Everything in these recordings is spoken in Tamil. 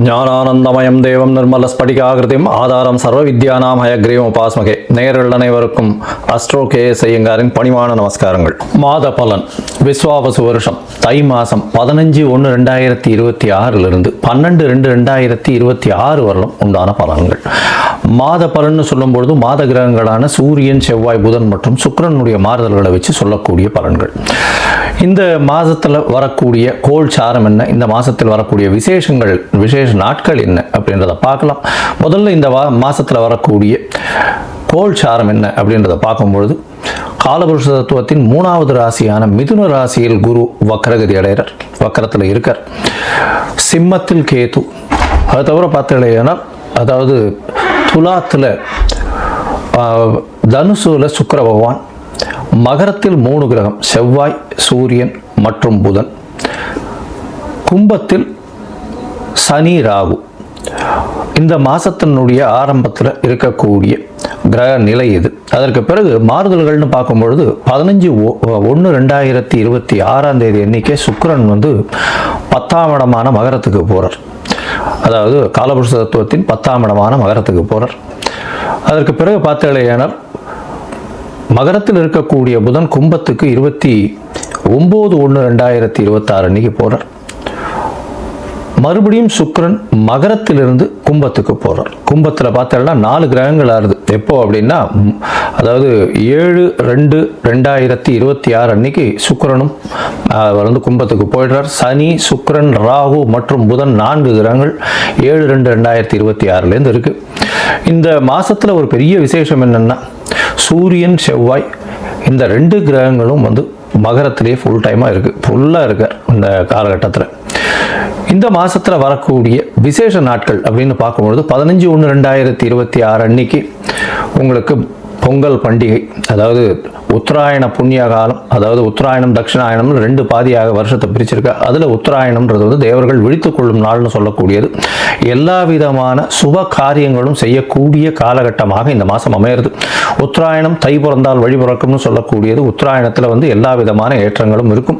ஞானானந்தமயம் தேவம் நிர்மல ஸ்படிகாகிருதிம் ஆதாரம் சர்வ வித்யானாம் ஹயக்ரீவம் உபாஸ்மகே. நேயர்கள் அனைவருக்கும் அஸ்ட்ரோ KS ஐயங்காரின் பணிவான நமஸ்காரங்கள். மாத பலன் விஸ்வாவசு வருஷம் தை மாதம் 15/1/2026 12/2/2026 வரலும் உண்டான பலன்கள். மாத பலன்னு சொல்லும்பொழுது மாத கிரகங்களான சூரியன், செவ்வாய், புதன் மற்றும் சுக்கிரனுடைய மாறுதல்களை வச்சு சொல்லக்கூடிய பலன்கள். இந்த மாதத்தில் வரக்கூடிய கோள் சாரம் என்ன, இந்த மாதத்தில் வரக்கூடிய விசேஷ நாட்கள் என்ன அப்படின்றத பார்க்கலாம். முதல்ல இந்த மாதத்தில் வரக்கூடிய கோள் சாரம் என்ன அப்படின்றத பார்க்கும்பொழுது காலபுருஷ தத்துவத்தின் 3வது ராசியான மிதுன ராசியில் குரு வக்ரகதி அடைகிறார், வக்கரத்தில் இருக்கார். சிம்மத்தில் கேது, அது தவிர பார்த்தீங்கன்னா அதாவது துலாத்தில் தனுசுல சுக்கிர பகவான், மகரத்தில் 3 கிரகம் செவ்வாய், சூரியன் மற்றும் புதன், கும்பத்தில் சனி, ராகு. இந்த மாதத்தினுடைய ஆரம்பத்தில் இருக்கக்கூடிய கிரக நிலை இது. அதற்கு பிறகு மாறுதல்கள்னு பார்க்கும்பொழுது 15/1/2026 அன்னைக்கே சுக்கிரன் 10ஆம் இடமான மகரத்துக்கு போகிறார். அதாவது காலபுருஷ தத்துவத்தின் 10ஆம் இடமான மகரத்துக்கு போகிறார். அதற்கு பிறகு பார்த்தீங்கன்னா மகரத்தில் இருக்கக்கூடிய புதன் கும்பத்துக்கு 29/1/2026 அன்னைக்கு போகிறார். மறுபடியும் சுக்கிரன் மகரத்திலிருந்து கும்பத்துக்கு போகிறார். கும்பத்தில் பார்த்தோம்னா 4 கிரகங்கள் ஆறுது. எப்போ அப்படின்னா அதாவது 7/2/2026 அன்னைக்கு சுக்கிரனும் கும்பத்துக்கு போயிடுறார். சனி, சுக்கிரன், ராகு மற்றும் புதன் 4 கிரகங்கள் 7/2/2026 இருக்கு. இந்த மாசத்துல ஒரு பெரிய விசேஷம் என்னன்னா சூரியன், செவ்வாய் இந்த 2 கிரகங்களும் மகரத்திலேயே ஃபுல்லாக இருக்கார் இந்த காலகட்டத்தில். இந்த மாதத்தில் வரக்கூடிய விசேஷ நாட்கள் அப்படின்னு பார்க்கும்பொழுது 15/1/2026 அன்னைக்கு உங்களுக்கு பொங்கல் பண்டிகை, அதாவது உத்தராயண புண்ணிய காலம், அதாவது உத்தராயணம் தட்சிணாயணம்னு 2 பாதியாக வருஷத்தை பிரிச்சிருக்கா. அதில் உத்தராயணம்ன்றது தேவர்கள் விழித்துக் கொள்ளும் நாள்னு சொல்லக்கூடியது. எல்லா விதமான சுப காரியங்களும் செய்யக்கூடிய காலகட்டமாக இந்த மாதம் அமையிறது. உத்தராயணம் தை பிறந்தால் வழி பிறக்கும்னு சொல்லக்கூடியது. உத்தராயணத்தில் எல்லா விதமான ஏற்றங்களும் இருக்கும்.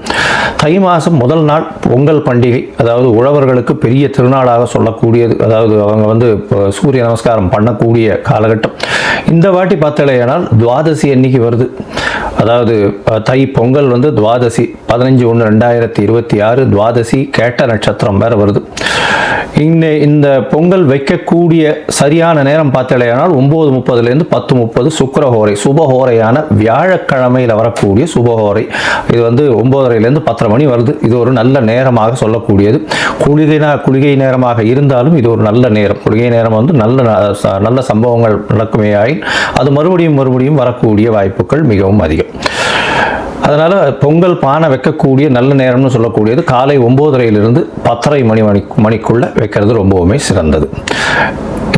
தை மாதம் முதல் நாள் பொங்கல் பண்டிகை, அதாவது உழவர்களுக்கு பெரிய திருநாளாக சொல்லக்கூடியது. அதாவது அவங்க சூரிய நமஸ்காரம் பண்ணக்கூடிய காலகட்டம். இந்த வாட்டி பார்த்தலையானால் துவாதசி அன்னைக்கு வருது. அதாவது தை பொங்கல் துவாதசி 15/1/2026 துவாதசி கேட்ட நட்சத்திரம் வேற வருது. இந்த பொங்கல் வைக்கக்கூடிய சரியான நேரம் பார்த்தலையானால் 9:30 10:30 சுக்கிரஹோரை, சுபஹோரையான வியாழக்கிழமையில் வரக்கூடிய சுபஹோரை. இது 9:30 10:30 மணி வருது. இது ஒரு நல்ல நேரமாக சொல்லக்கூடியது. குளிகை நேரமாக இருந்தாலும் இது ஒரு நல்ல நேரம். குளிகை நேரம் நல்ல சம்பவங்கள் நடக்குமே ஆயின் அது மறுபடியும் வரக்கூடிய வாய்ப்புகள் மிகவும் அதிகம். அதனால் பொங்கல் பானை வைக்கக்கூடிய நல்ல நேரம்னு சொல்லக்கூடியது காலை 9:30 10:30 மணிக்குள்ளே வைக்கிறது ரொம்பவுமே சிறந்தது.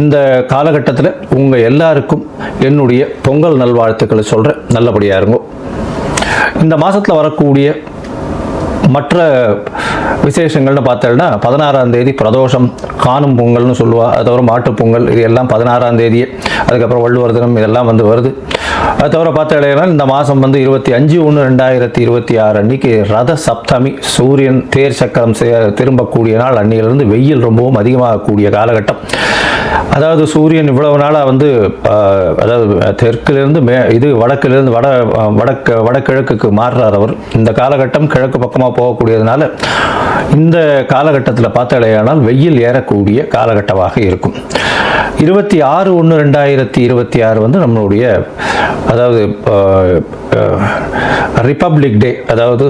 இந்த காலகட்டத்தில் உங்கள் எல்லாருக்கும் என்னுடைய பொங்கல் நல்வாழ்த்துக்களை சொல்கிறேன். நல்லபடியாக இருங்கோ. இந்த மாதத்தில் வரக்கூடிய மற்ற விசேஷங்கள்னு பார்த்தோம்னா 16ஆம் தேதி பிரதோஷம், காணும் பொங்கல்னு சொல்லுவா. அது தவிர மாட்டுப் பொங்கல், இது எல்லாம் 16ஆம் தேதியே. அதுக்கப்புறம் வள்ளுவர் தினம், இதெல்லாம் வருது. அது தவிர பார்த்தீங்கன்னா இந்த மாதம் 25/1/2026 அன்னைக்கு ரத சப்தமி, சூரியன் தேர் சக்கரம் திரும்பக்கூடிய நாள். அன்னையிலிருந்து வெயில் ரொம்பவும் அதிகமாகக்கூடிய காலகட்டம். அதாவது சூரியன் இவ்வளவு நாளாக அதாவது தெற்கிலிருந்து வடக்கிலிருந்து வடகிழக்குக்கு மாறுறார் அவர். இந்த காலகட்டம் கிழக்கு பக்கமாக போகக்கூடியதுனால இந்த காலகட்டத்தில் பார்த்தலையானால் வெயில் ஏறக்கூடிய காலகட்டமாக இருக்கும். 26/1/2026 நம்மளுடைய அதாவது ரிப்பப்ளிக் டே, அதாவது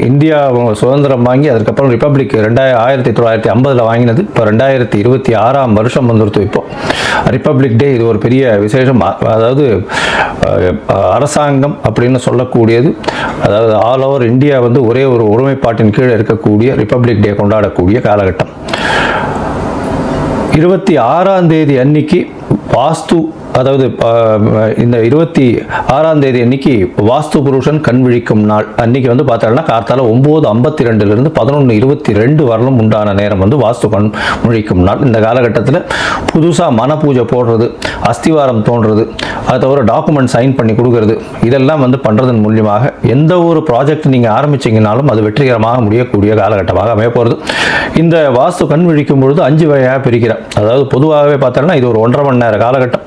இந்தியா சுதந்திரம் வாங்கி அதுக்கப்புறம் ரிப்பப்ளிக் 1950 வாங்கினது. இப்போ 2026ஆம் வருஷம் இப்போ ரிப்பப்ளிக் டே. இது ஒரு பெரிய விசேஷம். அதாவது அரசாங்கம் அப்படின்னு சொல்லக்கூடியது, அதாவது ஆல் ஓவர் இந்தியா ஒரே ஒரு ஒருமைப்பாட்டின் கீழே இருக்கக்கூடிய ரிப்பப்ளிக் டே கொண்டாடக்கூடிய காலகட்டம். 26ஆம் தேதி அன்னைக்கு வாஸ்து அதாவது இந்த 26ஆம் தேதி அன்னைக்கு வாஸ்து புருஷன் கண் விழிக்கும் நாள் அன்னைக்கு வந்து பார்த்தோம்னா கார்த்தால 9:52 11:22 வரலும் உண்டான நேரம் வந்து வாஸ்து கண் விழிக்கும் நாள். இந்த காலகட்டத்தில் புதுசாக மன பூஜை போடுறது, அஸ்திவாரம் தோன்றது, அதை தவிர டாக்குமெண்ட் சைன் பண்ணி கொடுக்கறது, இதெல்லாம் வந்து பண்ணுறதன் மூலியமாக எந்த ஒரு ப்ராஜெக்ட் நீங்கள் ஆரம்பிச்சிங்கனாலும் அது வெற்றிகரமாக முடியக்கூடிய காலகட்டமாக அமைய போகிறது. இந்த வாஸ்து கண் விழிக்கும் பொழுது 5 வகையாக பிரிக்கிறேன். அதாவது பொதுவாகவே பார்த்தோம்னா இது ஒரு 1.5 மணி நேர காலகட்டம்,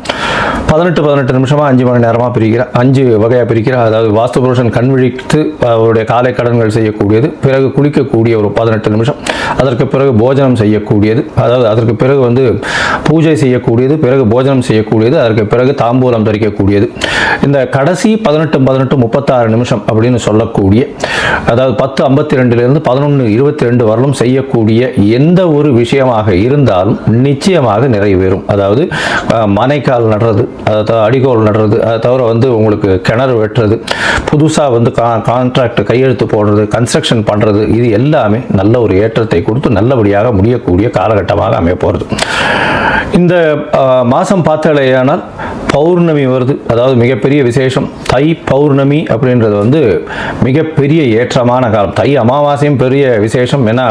18 நிமிஷமாக 5 மணி நேரமாக பிரிக்கிறேன், 5 வகையாக பிரிக்கிறேன். அதாவது வாஸ்து புருஷன் கண் விழித்து அவருடைய காலை கடன்கள் செய்யக்கூடியது, பிறகு குளிக்கக்கூடிய ஒரு 18 நிமிஷம், அதற்கு பிறகு போஜனம் செய்யக்கூடியது, அதாவது அதற்கு பிறகு வந்து பூஜை செய்யக்கூடியது, பிறகு போஜனம் செய்யக்கூடியது, அதற்கு பிறகு தாம்பூலம் தரிக்கக்கூடியது. இந்த கடைசி 18 36 நிமிஷம் அப்படின்னு சொல்லக்கூடிய, அதாவது 10:52 11:22 வரலும் செய்யக்கூடிய எந்த ஒரு விஷயமாக இருந்தாலும் நிச்சயமாக நிறைவேறும். அதாவது மனைக்கால் நடுறது, அடிகோல் நடுறது, அதை தவிர வந்து உங்களுக்கு கிணறு வெட்டுறது, புதுசாக வந்து கான்ட்ராக்ட் கையெழுத்து போடுறது, கன்ஸ்ட்ரக்ஷன் பண்ணுறது, இது எல்லாமே நல்ல ஒரு ஏற்றத்தை கொடுத்து நல்லபடியாக முடியக்கூடிய காலகட்டமாக அமைய போகிறது. இந்த மாதம் பார்த்தாலேயானால் பௌர்ணமி வருது, அதாவது மிகப்பெரிய விசேஷம். தை பௌர்ணமி அப்படின்றது வந்து மிகப்பெரிய ஏற்றமான காலம். தை அமாவாசையும் பெரிய விசேஷம். ஏன்னா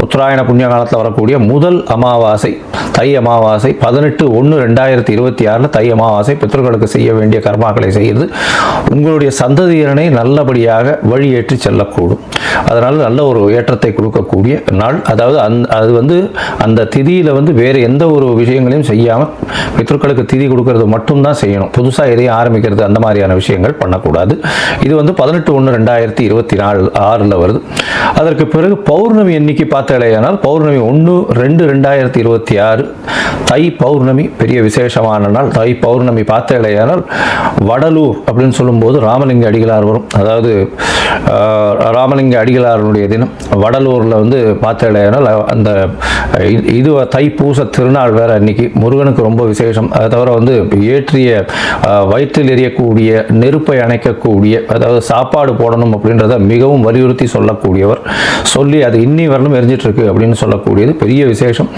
உத்தராயண புண்ணிய காலத்தில் வரக்கூடிய முதல் அமாவாசை தை அமாவாசை 18/1/2026 தை அமாவாசை. பித்ருக்களுக்கு செய்ய வேண்டிய கர்மாக்களை செய்கிறது உங்களுடைய சந்ததியினரை நல்லபடியாக வழியேற்றி செல்லக்கூடும். அதனால் நல்ல ஒரு ஏற்றத்தை கொடுக்கக்கூடிய நாள். அதாவது அது வந்து அந்த திதியில் வந்து வேறு எந்த ஒரு விஷயங்களையும் செய்யாமல் பித்ருக்களுக்கு திதி கொடுக்கறது மட்டும்தான் செய்யணும். புதுசாக எதையும் ஆரம்பிக்கிறது அந்த மாதிரியான விஷயங்கள் பண்ணக்கூடாது. இது வந்து 18/1/2026 வருது. அதற்கு பிறகு பௌர்ணமி எண்ணிக்கை பார்த்தாலேயானால் பௌர்ணமி 1/2/2026 தை பௌர்ணமி பெரிய விசேஷமான நாள். தை பௌர்ணமி பார்த்தாலேயானால் வடலூர் அப்படின்னு சொல்லும்போது ராமலிங்க அடிகளார் வரும். அதாவது ராமலிங்க அடிகளாருடைய தினம் வடலூரில் வந்து பார்த்தாலேயானால் அந்த இது தைப்பூச திருநாள் வேறு அன்னைக்கு முருகனுக்கு ரொம்ப விசேஷம். அதை தவிர வந்து ஏற்றிய வயிற்றில் எரியக்கூடிய நெருப்பை அணைக்கக்கூடிய, அதாவது சாப்பாடு போடணும் அப்படின்றத மிகவும் வலியுறுத்தி சொல்லக்கூடியவர். சொல்லி அது இன்னி வரலும் எரிஞ்சிட்டு இருக்கு அப்படின்னு சொல்லக்கூடியது பெரிய விசேஷம்.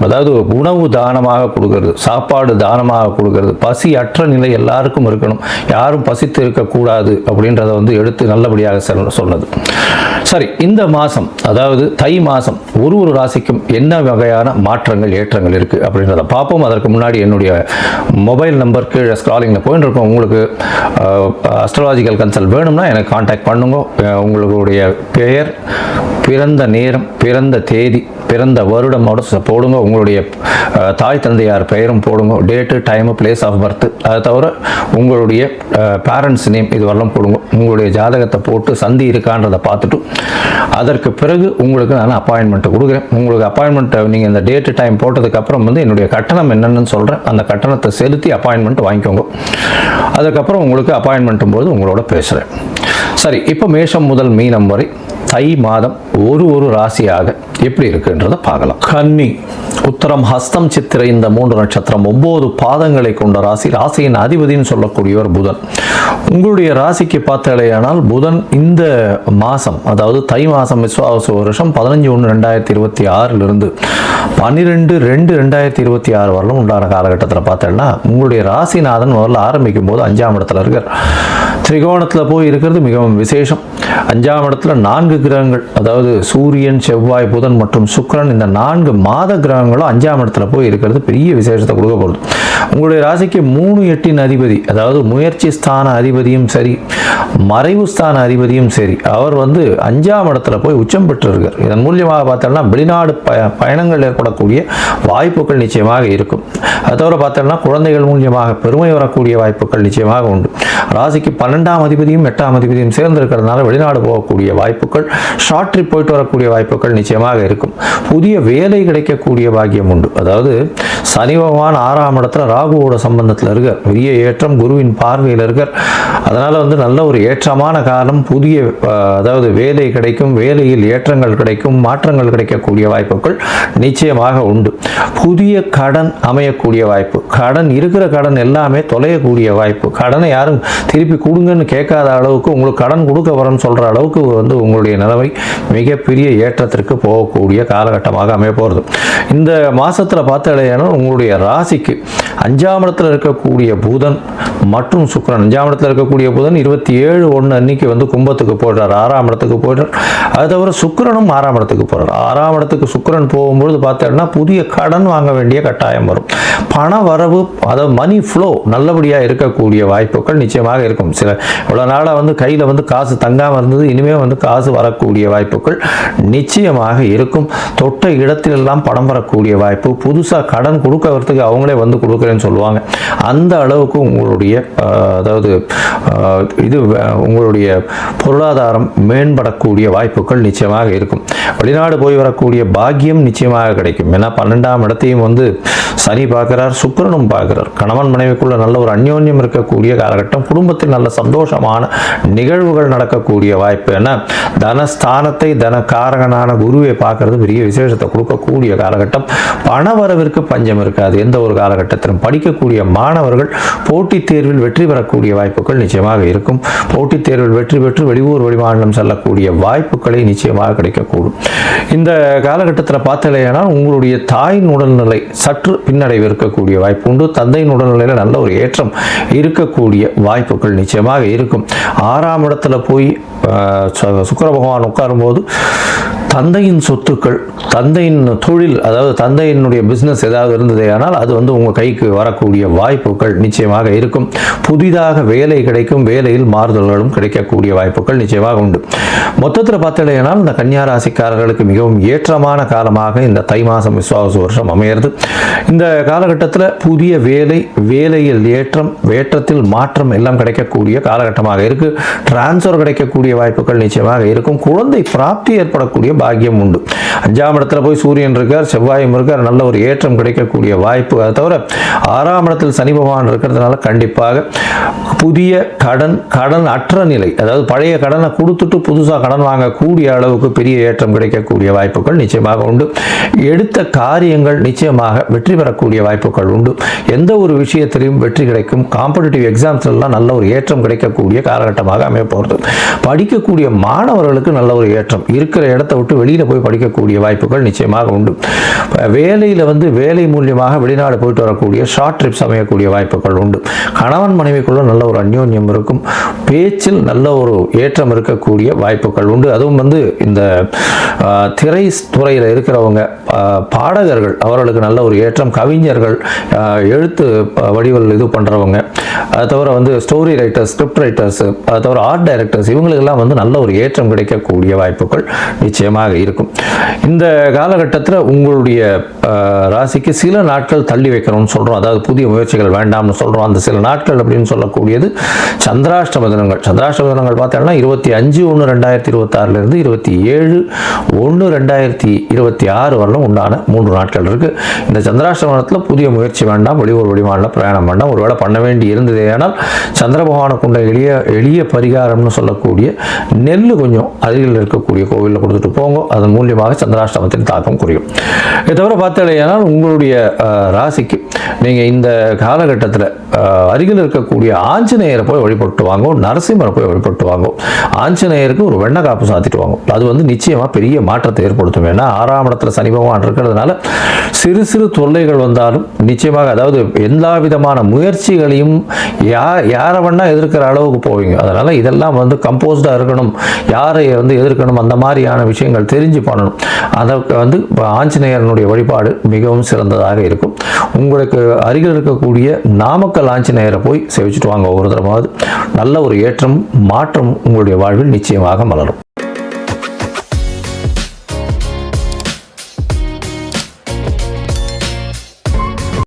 அதாவது உணவு தானமாக கொடுக்கறது, சாப்பாடு தானமாக கொடுக்கறது, பசி அற்ற நிலை எல்லாருக்கும் இருக்கணும், யாரும் பசித்து இருக்கக்கூடாது அப்படின்றத வந்து எடுத்து நல்லபடியாக சொன்னது. சரி, இந்த மாதம் அதாவது தை மாதம் ஒரு ராசிக்கும் என்ன வகையான மாற்றங்கள் ஏற்றங்கள் இருக்கு அப்படின்றத பார்ப்போம். அதற்கு முன்னாடி என்னுடைய மொபைல் நம்பர் கீழே ஸ்க்ராலிங்கில் போயிட்டு இருக்கோம். உங்களுக்கு அஸ்ட்ராலஜிக்கல் கன்சல்ட் வேணும்னா எனக்கு கான்டாக்ட் பண்ணுங்க. உங்களுடைய பெயர், பிறந்த நேரம், பிறந்த தேதி, பிறந்த வருடமோட போடுங்க. உங்களுடைய தாய் தந்தையார் பெயரும் போடுங்க. Date, time, place of birth, அதை தவிர உங்களுடைய பேரண்ட்ஸ் நேம் இது வரலாம் போடுங்க. உங்களுடைய ஜாதகத்தை போட்டு சந்தி இருக்கான்றதை பார்த்துட்டு அதற்கு பிறகு உங்களுக்கு நான் அப்பாயின்மெண்ட் கொடுக்குறேன். உங்களுக்கு அப்பாயின்மெண்ட் நீங்கள் இந்த டேட்டு டைம் போட்டதுக்கப்புறம் வந்து என்னுடைய கட்டணம் என்னென்னு சொல்கிறேன். அந்த கட்டணத்தை செலுத்தி அப்பாயின்மெண்ட் வாங்கிக்கோங்க. அதுக்கப்புறம் உங்களுக்கு அப்பாயின்மெண்ட்டும் போது உங்களோட பேசுகிறேன். சரி, இப்போ மேஷம் முதல் மீனம் வரை தை மாதம் ஒரு ராசியாக எப்படி இருக்குன்றதை பார்க்கலாம். கன்னி, உத்தரம், ஹஸ்தம், சித்திரை இந்த 3 நட்சத்திரம் 9 பாதங்களை கொண்ட ராசி. ராசியின் அதிபதினு சொல்லக்கூடியவர் புதன். உங்களுடைய ராசிக்கு பார்த்தாலேயானால் புதன் இந்த மாதம், அதாவது தை மாதம் விஸ்வாவசு வருஷம் 15/1/2026 12/2/2026 வரலும் உண்டான காலகட்டத்தில் பார்த்தோம்னா உங்களுடைய ராசிநாதன் முதல்ல ஆரம்பிக்கும் போது 5ஆம் இடத்துல இருக்கார். திரிகோணத்தில் போய் இருக்கிறது மிகவும் விசேஷம். 5ஆம் இடத்துல 4 கிரகங்கள், அதாவது சூரியன், செவ்வாய், புதன் மற்றும் சுக்கிரன், இந்த 4 மாத கிரகங்களும் 5ஆம் இடத்துல போய் இருக்கிறது பெரிய விசேஷத்தை கொடுக்க போகுது. உங்களுடைய ராசிக்கு 3 8 அதிபதி, அதாவது முயற்சி ஸ்தான அதிபதியும் சரி, மறைவு ஸ்தான அதிபதியும் சரி, அவர் வந்து 5ஆம் இடத்துல போய் உச்சம் பெற்றிருக்கார். இதன் மூலியமாக பார்த்தோம்னா வெளிநாடு பயணங்கள் ஏற்படக்கூடிய வாய்ப்புகள் நிச்சயமாக இருக்கும். அதை தவிர பார்த்தோம்னா குழந்தைகள் மூலியமாக பெருமை வரக்கூடிய வாய்ப்புகள் நிச்சயமாக உண்டு. ராசிக்கு 12ஆம் அதிபதியும் 8ஆம் அதிபதியும் சேர்ந்திருக்கிறதுனால வெளிநாடு போகக்கூடிய வாய்ப்புகள், ஷார்ட் ட்ரிப் போயிட்டு வரக்கூடிய வாய்ப்புகள் நிச்சயமாக இருக்கும். புதிய வேலை கிடைக்கக்கூடிய பாக்கியம் உண்டு. அதாவது சனி பகவான் 6ஆம் இடத்துல ராகுவோட சம்பந்தத்தில் இருக்கார். பெரிய ஏற்றம், குருவின் பார்வையில் இருக்கார். அதனால வந்து நல்ல ஒரு ஏற்றமான காலம். புதிய அதாவது வேலை கிடைக்கும், வேலையில் ஏற்றங்கள் கிடைக்கும், மாற்றங்கள் கிடைக்கக்கூடிய வாய்ப்புகள் நிச்சயமாக உண்டு. புதிய கடன் அமையக்கூடிய வாய்ப்பு, கடன் இருக்கிற கடன் எல்லாமே தொலையக்கூடிய வாய்ப்பு. கடனை யாரும் திருப்பி கொடுங்கன்னு கேட்காத அளவுக்கு உங்களுக்கு கடன் கொடுக்க வரன்னு சொல்கிற அளவுக்கு வந்து உங்களுடைய நிலைமை மிகப்பெரிய ஏற்றத்திற்கு போகக்கூடிய காலகட்டமாக அமைய போகிறது. இந்த மாதத்தில் பார்த்தாலேனா உங்களுடைய ராசிக்கு 5ஆம் இடத்துல இருக்கக்கூடிய புதன் மற்றும் சுக்கிரன், 5ஆம் இடத்துல இருக்கக்கூடிய புதன் 27/1 அன்னைக்கு வந்து கும்பத்துக்கு போயிடுறார், 6ஆம் இடத்துக்கு போயிடுறார். அது தவிர சுக்கிரனும் 6ஆம் இடத்துக்கு போகிறார். 6ஆம் இடத்துக்கு சுக்கிரன் போகும்பொழுது பார்த்தோம்னா புதிய கடன் வாங்க வேண்டிய கட்டாயம் வரும். பண வரவு, அதாவது மணி ஃப்ளோ நல்லபடியாக இருக்கக்கூடிய வாய்ப்புகள் நிச்சயமாக இருக்கும். சில இவ்வளோ நாளாக வந்து கையில் வந்து காசு தங்காமல் இருந்தது, இனிமேல் வந்து காசு வரக்கூடிய வாய்ப்புகள் நிச்சயமாக இருக்கும். தொட்ட இடத்திலெல்லாம் பணம் வரக்கூடிய வாய்ப்பு, புதுசாக கடன் கொடுக்கறதுக்கு அவங்களே வந்து கொடுக்குறேன்னு சொல்லுவாங்க. அந்த அளவுக்கு உங்களுடைய அதாவது இது உங்களுடைய பொருளாதாரம் மேம்படக்கூடிய வாய்ப்புகள் நிச்சயமாக இருக்கும். வெளிநாடு போய் வரக்கூடிய பாக்கியம் நிச்சயமாக கிடைக்கும். ஏன்னா 12ஆம் இடத்தையும் வந்து சனி பார்க்கிறார், சுக்கிரனும் பார்க்கிறார். கணவன் மனைவிக்குள்ள நல்ல ஒரு அந்யோன்யம் இருக்கக்கூடிய காலகட்டம், குடும்பத்தில் நல்ல சந்தோஷமான நிகழ்வுகள் நடக்கக்கூடிய வாய்ப்பு. ஏன்னா தனஸ்தானத்தை தனகாரகனான குருவை பார்க்கறது பெரிய விசேஷத்தை கொடுக்கக்கூடிய காலகட்டம். பண வரவிற்கு பஞ்சம் இருக்காது எந்த ஒரு காலகட்டத்திலும். படிக்கக்கூடிய மாணவர்கள் போட்டித் தேர்வில் வெற்றி பெறக்கூடிய வாய்ப்புகள் நிச்சயமாக இருக்கும். போட்டித் தேர்வில் வெற்றி பெற்று வெளியூர் வெளிமாநிலம் செல்லக்கூடிய வாய்ப்புகளை நிச்சயமாக கிடைக்கக்கூடும். இந்த காலகட்டத்தில் பார்த்தலையானால் உங்களுடைய தாயின் உடல்நிலை சற்று பின்னடைவு இருக்கக்கூடிய வாய்ப்பு உண்டு. தந்தையின் உடல்நிலையில் நல்ல ஒரு ஏற்றம் இருக்கக்கூடிய வாய்ப்புகள் நிச்சயமாக இருக்கும். 6ஆம் இடத்துல போய் சுக்கிர பகவான் உட்காரும்போது தந்தையின் சொத்துக்கள், தந்தையின் தொழில், அதாவது தந்தையினுடைய பிஸ்னஸ் ஏதாவது இருந்ததே ஆனால் அது வந்து உங்கள் கைக்கு வரக்கூடிய வாய்ப்புகள் நிச்சயமாக இருக்கும். புதிதாக வேலை கிடைக்கும், வேலையில் மாறுதல்களும் கிடைக்கக்கூடிய வாய்ப்புகள் நிச்சயமாக உண்டு. மொத்தத்தில் பார்த்தீங்கன்னா இந்த கன்னியா ராசிக்காரர்களுக்கு மிகவும் ஏற்றமான காலமாக இந்த தை மாதம் விஸ்வாவசு வருஷம் அமையிறது. இந்த காலகட்டத்தில் புதிய வேலை, வேலையில் ஏற்றம், ஏற்றத்தில் மாற்றம் எல்லாம் கிடைக்கக்கூடிய காலகட்டமாக இருக்கு. டிரான்ஸ்ஃபர் கிடைக்கக்கூடிய வாய்ப்புகள் நிச்சயமாக இருக்கும். குழந்தை பிராப்தி ஏற்படக்கூடிய பாக்கியம் உண்டு. 5ஆம் இடத்துல போய் சூரியன் இருக்கார், செவ்வாயும் இருக்கார், நல்ல ஒரு ஏற்றம் கிடைக்கக்கூடிய வாய்ப்பு. அதை தவிர 6ஆம் இடத்தில் சனி பகவான் இருக்கிறதுனால கண்டிப்பாக புதிய கடன் அற்ற நிலை, அதாவது பழைய கடனை கொடுத்துட்டு புதுசாக கடன் வாங்கக்கூடிய அளவுக்கு பெரிய ஏற்றம் கிடைக்கக்கூடிய வாய்ப்புகள் நிச்சயமாக உண்டு. எடுத்த காரியங்கள் நிச்சயமாக வெற்றி பெறக்கூடிய வாய்ப்புகள் உண்டு. எந்த ஒரு விஷயத்திலையும் வெற்றி கிடைக்கும். காம்படிட்டிவ் எக்ஸாம்ஸ்லாம் நல்ல ஒரு ஏற்றம் கிடைக்கக்கூடிய காலகட்டமாக அமைய போகிறது. படிக்கக்கூடிய மாணவர்களுக்கு நல்ல ஒரு ஏற்றம், இருக்கிற இடத்தை விட்டு வெளியில் போய் படிக்கக்கூடிய வாய்ப்புகள் நிச்சயமாக உண்டு. வேலையில் வந்து வேலை மூலியமாக வெளிநாடு போயிட்டு வரக்கூடிய ஷார்ட் ட்ரிப்ஸ் அமையக்கூடிய வாய்ப்புகள் உண்டு. கணவன் மனைவிக்குள்ள நல்ல ஒரு அந்யோன்யம் இருக்கும். பேச்சில் நல்ல ஒரு ஏற்றம் இருக்கக்கூடிய வாய்ப்புகள் உண்டு. அதுவும் வந்து இந்த திரை துறையில் இருக்கிறவங்க, பாடகர்கள், அவர்களுக்கு நல்ல ஒரு ஏற்றம். கவிஞர்கள், எழுத்து வடிவில் இது பண்ணுறவங்க, அதை தவிர வந்து ஸ்டோரி ரைட்டர்ஸ், ஸ்கிரிப்ட் ரைட்டர்ஸ், அதை தவிர ஆர்ட் டைரக்டர்ஸ், இவங்களுக்கெல்லாம் வந்து நல்ல ஒரு ஏற்றம் கிடைக்கக்கூடிய வாய்ப்புகள் நிச்சயமாக இருக்கும். இந்த காலகட்டத்தில் உங்களுடைய ராசிக்கு சில நாட்கள் தள்ளி வைக்கணும்னு சொல்கிறோம், அதாவது புதிய முயற்சிகள் வேண்டாம்னு சொல்கிறோம். அந்த சில நாட்கள் அப்படின்னு சொல்லக்கூடியது சந்திராஷ்டம தினங்கள். சந்திராஷ்டம தினங்கள் பார்த்தோம்னா 25/1/2026 27/1/2026 வரலும் உண்டான 3 நாட்கள் இருக்கு. இந்த சந்திராஷ்டமத்தில் புதிய முயற்சி வேண்டாம், வெளியூர் வெளிமாநில பிரயாணம் வேண்டாம். ஒருவேளை பண்ண வேண்டி இருந்ததே ஆனால் சந்திர பகவானுக்குண்ட எளிய பரிகாரம்னு சொல்லக்கூடிய நெல் கொஞ்சம் அருகில் இருக்கக்கூடிய கோவிலில் கொடுத்துட்டு போங்க. அதன் மூலியமாக சந்திராஷ்டமத்தின் தாக்கம் குறையும். இதை தவிர பார்த்தீங்கன்னா உங்களுடைய ராசிக்கு நீங்கள் இந்த காலகட்டத்தில் அருகில் இருக்கக்கூடிய ஆஞ்சநேயரை போய் வழிபட்டு வாங்க, நரசிம்மரை போய் வழிபட்டு வாங்க. ஆஞ்சநேயருக்கு ஒரு வெண்ணெய் காப்பு சாத்திட்டு வாங்க. அது வந்து நிச்சயமாக பெரிய மாற்றத்தை ஏற்படுத்தும். ஏன்னா 6ஆம் இடத்துல சனி பகவான் இருக்கிறதுனால சிறு சிறு தொல்லைகள் வந்தாலும் நிச்சயமாக, அதாவது எல்லா விதமான முயற்சிகளையும் யாரை வேணா எதிர்க்கிற அளவுக்கு போவீங்க. அதனால இதெல்லாம் வந்து கம்போஸ்டாக இருக்கணும், யாரை வந்து எதிர்க்கணும், அந்த மாதிரியான விஷயங்கள் தெரிஞ்சு பண்ணணும். அதற்கு வந்து ஆஞ்சநேயரனுடைய வழிபாடு மிகவும் சிறந்ததாக இருக்கும். உங்களுக்கு அருகில் இருக்கக்கூடிய நாமக்கல் ஆஞ்சநேயரை போய் சேவிச்சுட்டு வாங்க. ஒவ்வொரு தரமாவது நல்ல ஒரு ஏற்றம், மாற்றம் உங்களுடைய வாழ்வில் நிச்சயமாக மலரும்.